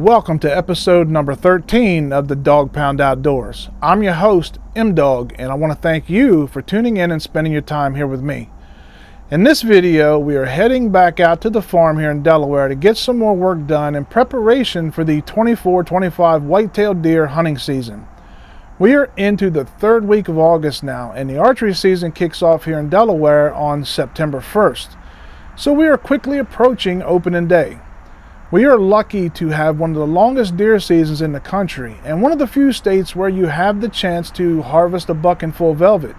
welcome to episode number 13 of the Dog Pound Outdoors. I'm your host, M-Dog, and I want to thank you for tuning in and spending your time here with me. In this video, we are heading back out to the farm here in Delaware to get some more work done in preparation for the 24-25 white-tailed deer hunting season. We are into the third week of August now, and the archery season kicks off here in Delaware on September 1st. So we are quickly approaching opening day. We are lucky to have one of the longest deer seasons in the country and one of the few states where you have the chance to harvest a buck in full velvet.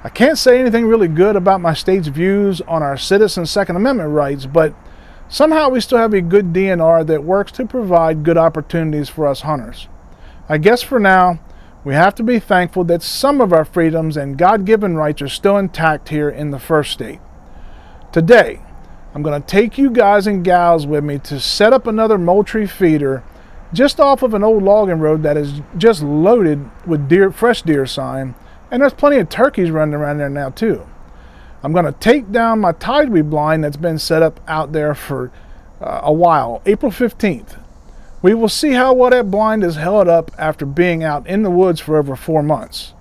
I can't say anything really good about my state's views on our citizen Second Amendment rights, but somehow we still have a good DNR that works to provide good opportunities for us hunters. I guess for now, we have to be thankful that some of our freedoms and God-given rights are still intact here in the first state. Today, I'm going to take you guys and gals with me to set up another Moultrie feeder just off of an old logging road that is just loaded with fresh deer sign, and there's plenty of turkeys running around there now too. I'm going to take down my tideweed blind that's been set up out there for a while, April 15th. We will see how well that blind is held up after being out in the woods for over 4 months.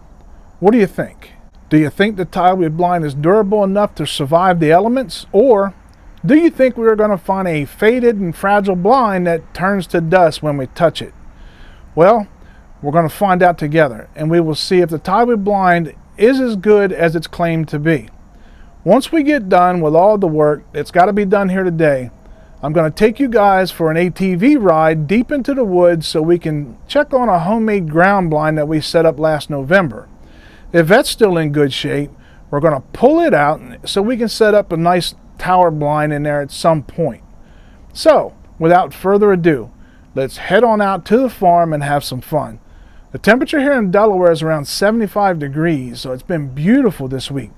What do you think? Do you think the tideweed blind is durable enough to survive the elements, or do you think we are going to find a faded and fragile blind that turns to dust when we touch it? Well, we're going to find out together, and we will see if the tideweed blind is as good as it's claimed to be. Once we get done with all the work that's got to be done here today, I'm going to take you guys for an ATV ride deep into the woods so we can check on a homemade ground blind that we set up last November. If that's still in good shape, we're going to pull it out so we can set up a nice tower blind in there at some point. So, without further ado, let's head on out to the farm and have some fun. The temperature here in Delaware is around 75 degrees, so it's been beautiful this week.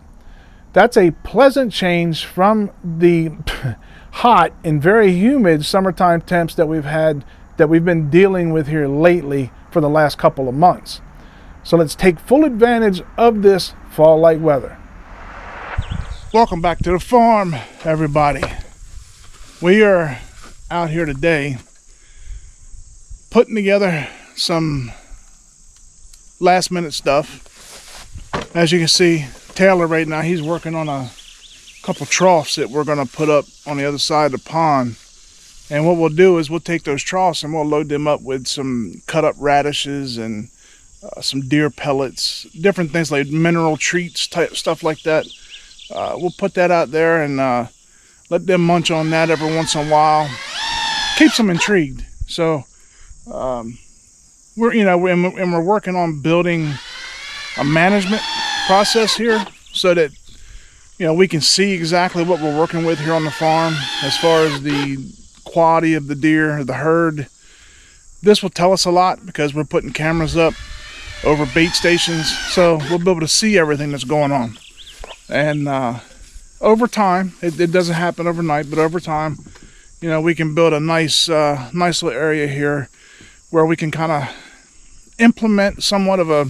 That's a pleasant change from the hot and very humid summertime temps that we've been dealing with here lately for the last couple of months. So let's take full advantage of this fall-like weather. Welcome back to the farm, everybody. We are out here today putting together some last minute stuff. As you can see, Taylor right now, he's working on a couple troughs that we're going to put up on the other side of the pond. And what we'll do is we'll take those troughs and we'll load them up with some cut up radishes and some deer pellets, different things like mineral treats, type stuff like that. We'll put that out there and let them munch on that every once in a while. Keeps them intrigued. So we're working on building a management process here so that we can see exactly what we're working with here on the farm as far as the quality of the deer, the herd. This will tell us a lot because we're putting cameras up over bait stations, so we'll be able to see everything that's going on. And over time, it doesn't happen overnight, but over time, we can build a nice little area here where we can kind of implement somewhat of a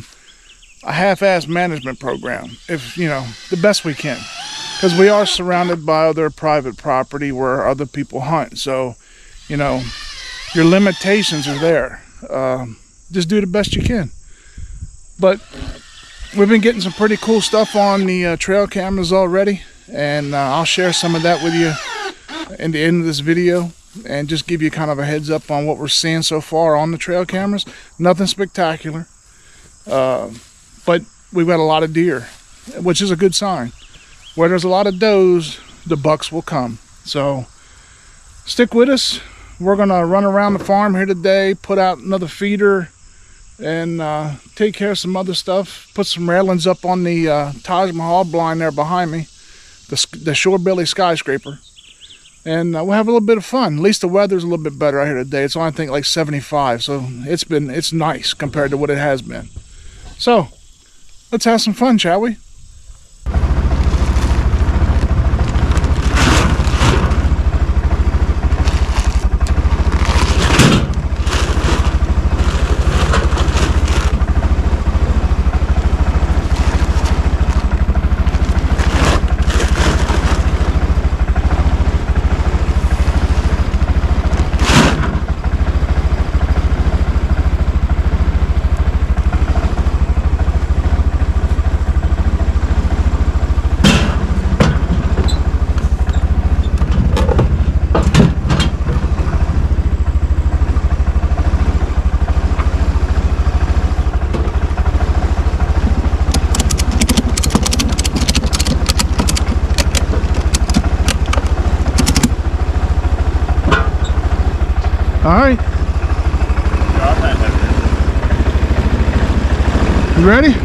half-assed management program, if the best we can, because we are surrounded by other private property where other people hunt. So your limitations are there. Just do the best you can. But we've been getting some pretty cool stuff on the trail cameras already, and I'll share some of that with you in the end of this video and just give you kind of a heads up on what we're seeing so far on the trail cameras. Nothing spectacular, but we've got a lot of deer, which is a good sign. Where there's a lot of does, the bucks will come. So stick with us. We're gonna run around the farm here today, put out another feeder, and take care of some other stuff. Put some railings up on the Taj Mahal blind there behind me, the shorebelly skyscraper, and we'll have a little bit of fun. At least the weather's a little bit better out here today. It's only, I think, like 75, so it's nice compared to what it has been. So let's have some fun, shall we? All right. You ready?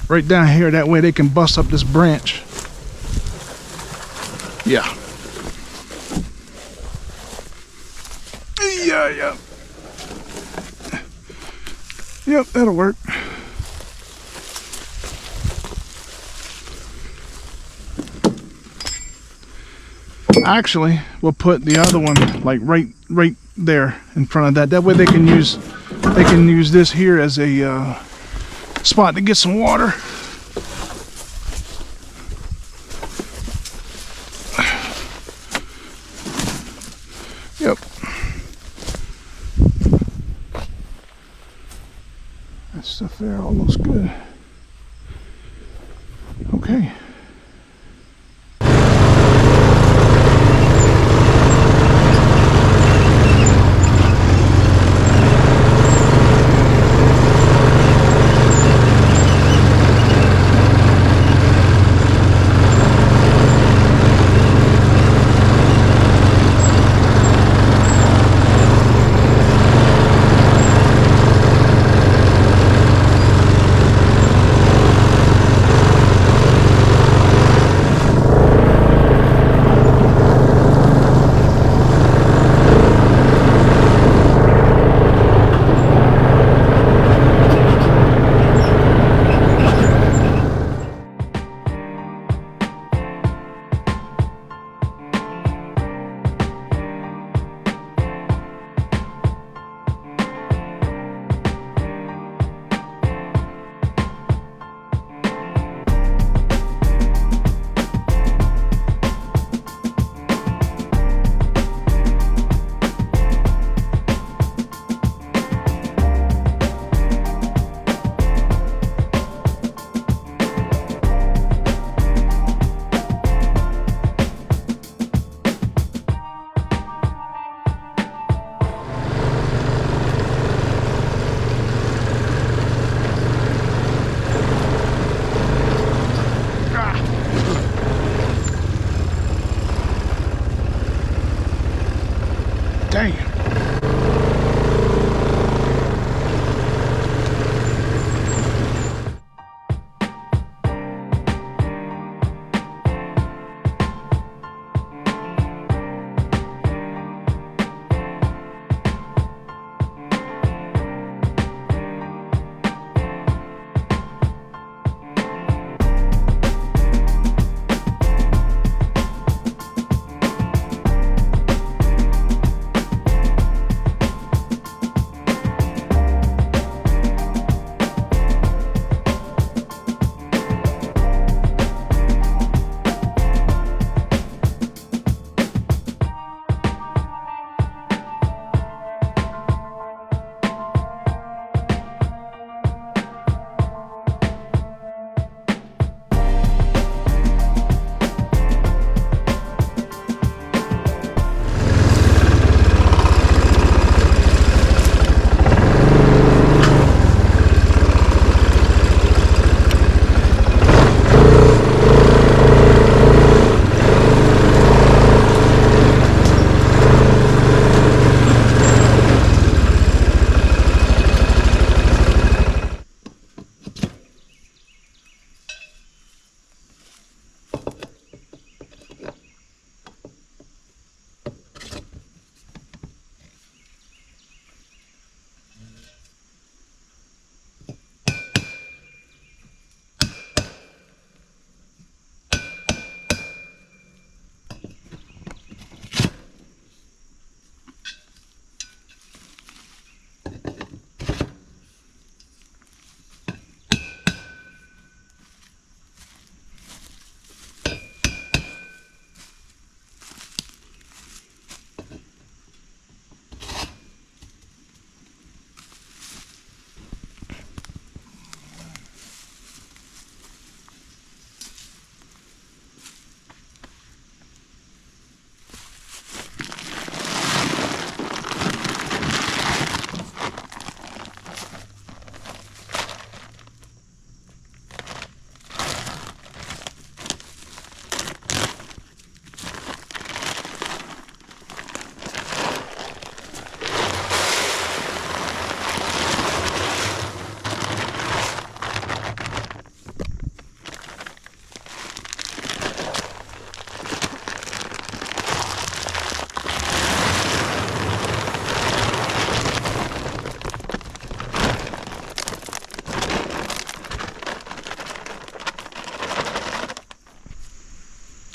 Right down here, that way they can bust up this branch. Yeah. Yeah. Yep, that'll work. Actually, we'll put the other one like right there in front of that. That way they can use this here as a spot to get some water. Yep. That stuff there all looks good. Okay.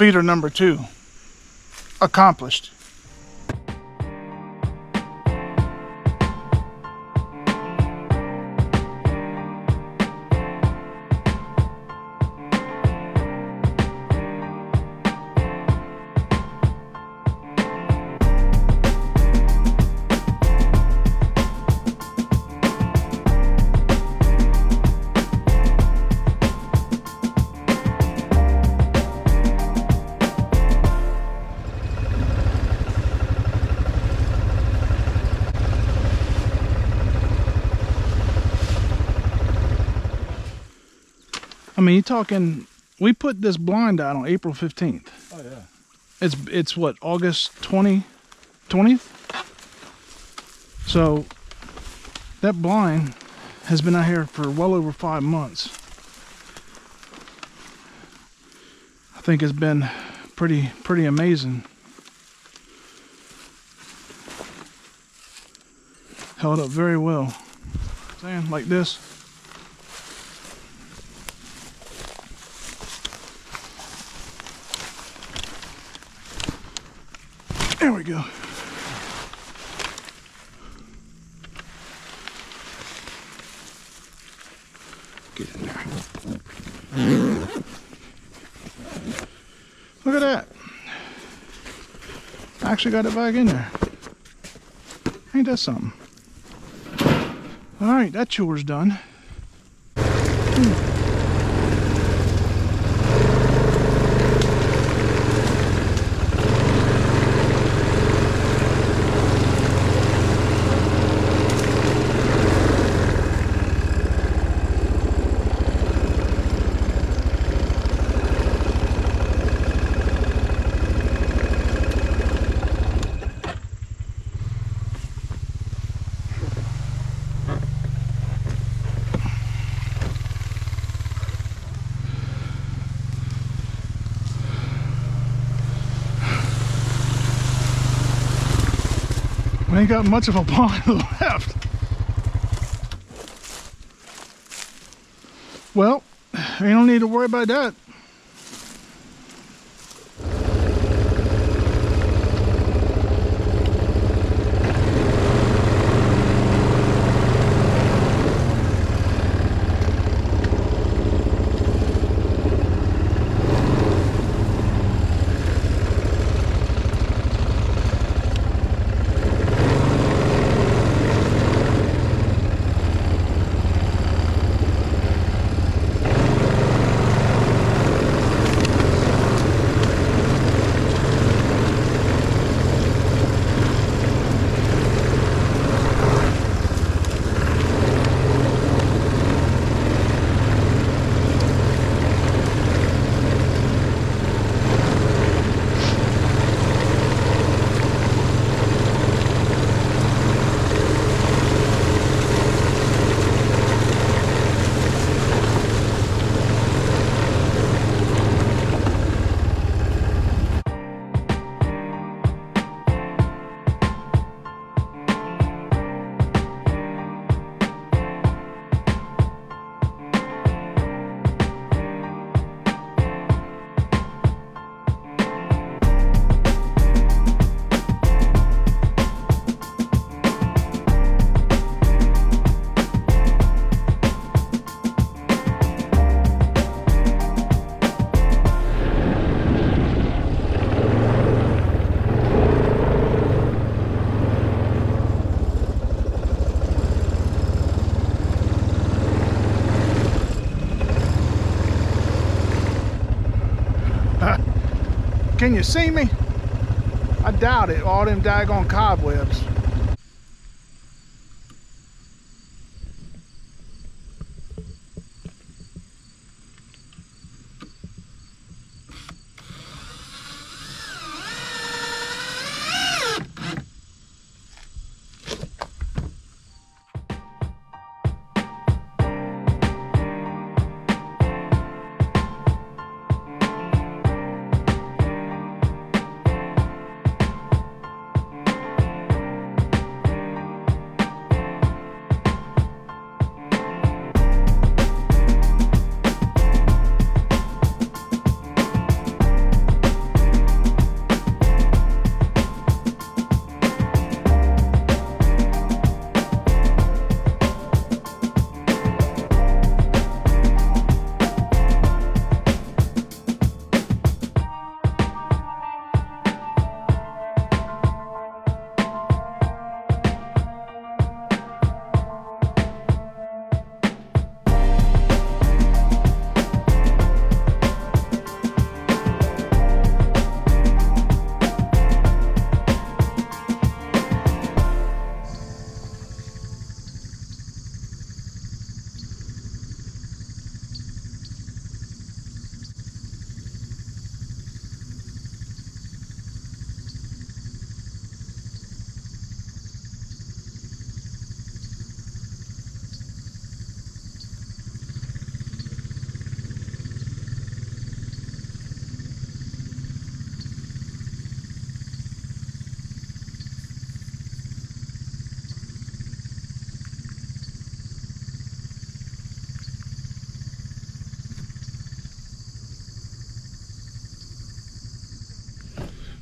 Feeder number 2 accomplished. I mean, you're talking, we put this blind out on April 15th. Oh, yeah. It's what, August 20th? So that blind has been out here for well over 5 months. I think it's been pretty amazing. Held up very well. Saying like this. There we go. Get in there. Look at that. I actually got it back in there. Ain't that something? Alright, that chore's done. We ain't got much of a pond left. Well, you don't need to worry about that. Can you see me? I doubt it, all them daggone cobwebs.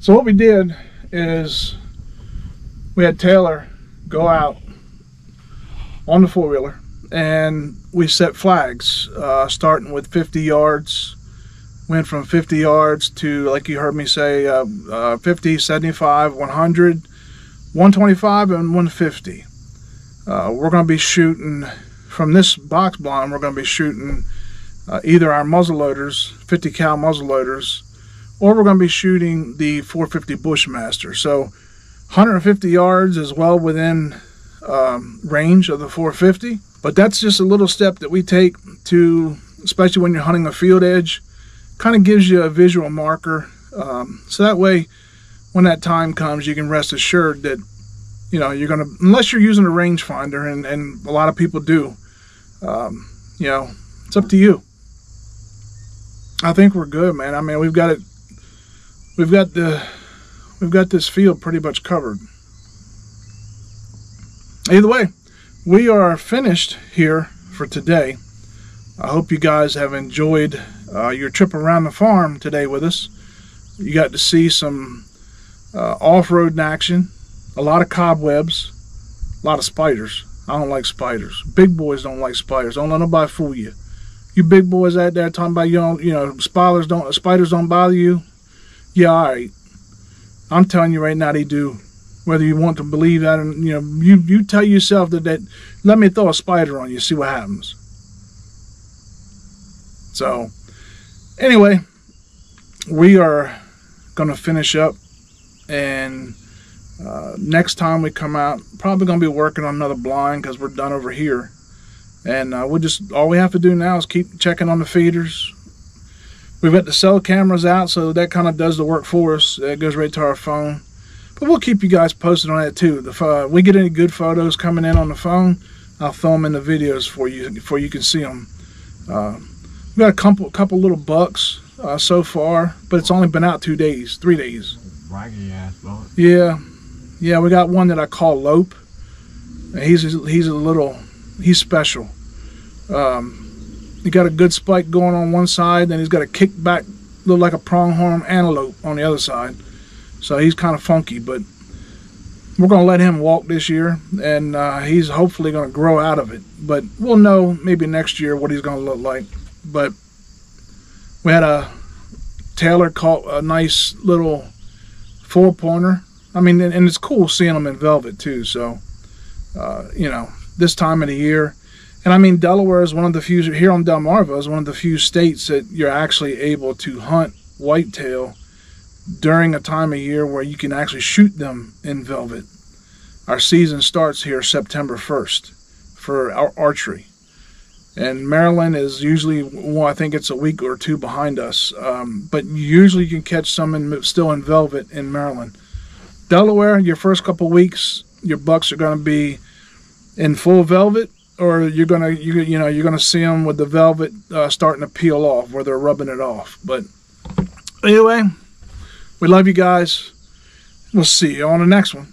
So what we did is we had Taylor go out on the four-wheeler and we set flags, starting with 50 yards. Went from 50 yards to, like you heard me say, 50, 75, 100, 125, and 150. We're going to be shooting from this box blind. We're going to be shooting either our muzzle loaders, 50 cal muzzle loaders, or we're going to be shooting the 450 Bushmaster. So 150 yards is well within range of the 450, but that's just a little step that we take to, especially when you're hunting a field edge, kind of gives you a visual marker, so that way when that time comes you can rest assured that, you know, you're gonna, unless you're using a rangefinder, and a lot of people do, you know, it's up to you. I think we're good, man. I mean, we've got this field pretty much covered. Either way, we are finished here for today. I hope you guys have enjoyed your trip around the farm today with us. You got to see some off-road action, a lot of cobwebs, a lot of spiders. I don't like spiders. Big boys don't like spiders. Don't let nobody fool you. You big boys out there talking about you know spiders don't bother you. Yeah, all right. I'm telling you right now, they do. Whether you want to believe that, and you know, you tell yourself that let me throw a spider on you, see what happens. So, anyway, we are going to finish up, and next time we come out, probably going to be working on another blind because we're done over here. And all we have to do now is keep checking on the feeders. We've got the cell cameras out, so that kind of does the work for us. That goes right to our phone. But we'll keep you guys posted on that too. If we get any good photos coming in on the phone, I'll throw them in the videos for you can see them. We got a couple little bucks so far, but it's only been out 3 days. Raggy ass buck. Yeah, we got one that I call Lope. He's special. He got a good spike going on one side, then he's got a kickback, look like a pronghorn antelope on the other side. So he's kind of funky, but we're going to let him walk this year, and he's hopefully going to grow out of it. But we'll know maybe next year what he's going to look like. But we had a Taylor caught a nice little 4-pointer. I mean, and it's cool seeing them in velvet too. So, you know, this time of the year. And I mean, Delaware is one of the few, here on Delmarva is one of the few states that you're actually able to hunt whitetail during a time of year where you can actually shoot them in velvet. Our season starts here September 1st for our archery. And Maryland is usually, well, I think it's a week or two behind us. But usually you can catch some still in velvet in Maryland. Delaware, your first couple weeks, your bucks are going to be in full velvet, or you're gonna see them with the velvet starting to peel off, where they're rubbing it off. But anyway, we love you guys. We'll see you on the next one.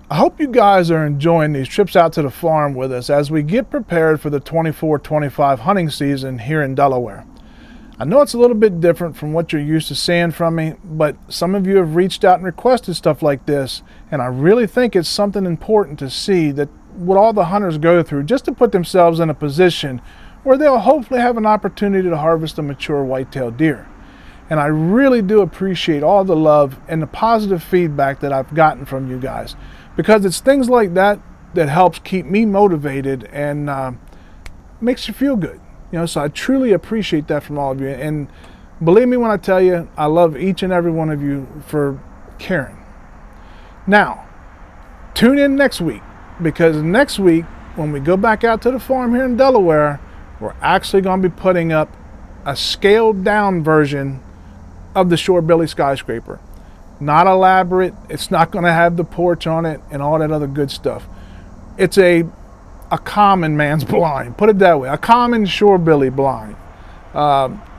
I hope you guys are enjoying these trips out to the farm with us as we get prepared for the 24-25 hunting season here in Delaware. I know it's a little bit different from what you're used to seeing from me, but some of you have reached out and requested stuff like this, and I really think it's something important to see that what all the hunters go through just to put themselves in a position where they'll hopefully have an opportunity to harvest a mature white-tailed deer. And I really do appreciate all the love and the positive feedback that I've gotten from you guys, because it's things like that that helps keep me motivated and makes you feel good. You know, so I truly appreciate that from all of you. And believe me when I tell you, I love each and every one of you for caring. Now, tune in next week, because next week, when we go back out to the farm here in Delaware, we're actually going to be putting up a scaled down version of the Shorebilly Skyscraper. Not elaborate, it's not going to have the porch on it and all that other good stuff. It's a common man's blind, put it that way, a common Shorebilly blind.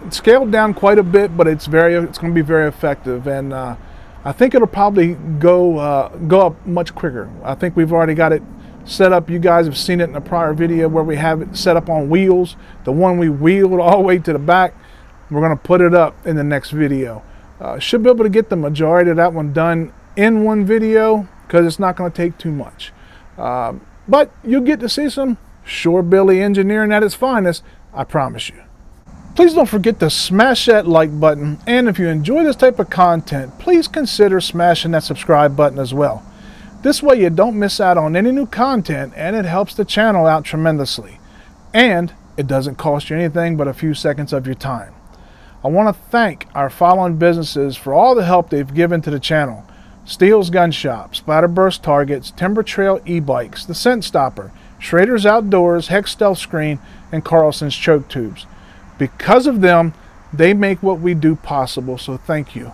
Scaled down quite a bit, but it's going to be very effective, and I think it'll probably go up much quicker. I think we've already got it set up. You guys have seen it in a prior video where we have it set up on wheels. The one we wheeled all the way to the back, we're going to put it up in the next video. Should be able to get the majority of that one done in one video because it's not going to take too much. But you'll get to see some Shore Billy engineering at its finest, I promise you. Please don't forget to smash that like button, and if you enjoy this type of content, please consider smashing that subscribe button as well. This way you don't miss out on any new content, and it helps the channel out tremendously. And it doesn't cost you anything but a few seconds of your time. I want to thank our following businesses for all the help they've given to the channel: STEEL'S Gun Shop, Splatterburst Targets, TIMBERTRAIL e-bikes, The Scent Stopper, SCHRADER'S Outdoors, HECS StealthScreen, and CARLSON'S choke tubes. Because of them, they make what we do possible, so thank you.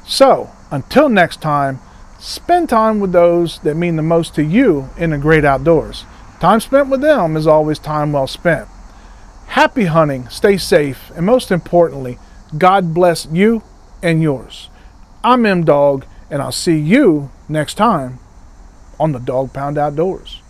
So, until next time, spend time with those that mean the most to you in the great outdoors. Time spent with them is always time well spent. Happy hunting, stay safe, and most importantly, God bless you and yours. I'm M-Dog, and I'll see you next time on the Dog Pound Outdoors.